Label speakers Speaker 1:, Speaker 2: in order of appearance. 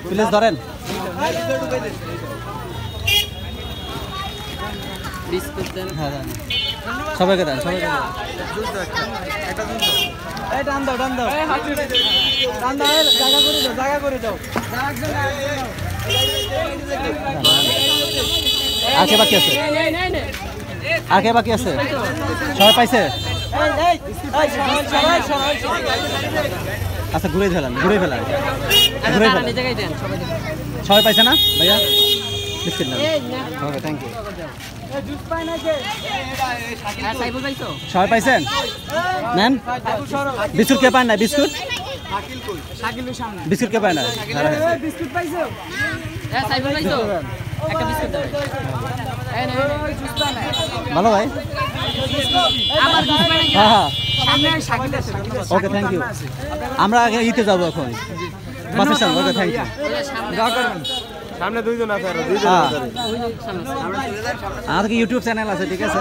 Speaker 1: Please ধরেন। হ্যাঁ দেন, সবাইকে দেন, সবাইকে দেন। টান দাও, টান দাও, টান দাও, জায়গা করে দাও, জায়গা করে দাও। আর কে বাকি আছে? আর কে বাকি আছে? সবাই পাইছে? আচ্ছা ঘুরে ফেলান, ঘুরে ফেলান, ঘুরে ফেলান। সবাই পাইছে না ভাইয়া? বিস্কিট না। ওকে, থ্যাংক ইউ। সবাই পাইছেন? নেন। বিস্কুট কে পায় না? বিস্কুট বিস্কুট কে পায় না? বিস্কুট পাইছো? ভালো ভাই। হ্যাঁ হ্যাঁ, ওকে, থ্যাংক ইউ। আমরা আগে ইতে যাবো এখন বাসের সামনে। ওকে, থ্যাংক ইউ।
Speaker 2: সামনে দুইজন আছে,
Speaker 1: আমাদের ইউটিউব চ্যানেল আছে, ঠিক আছে।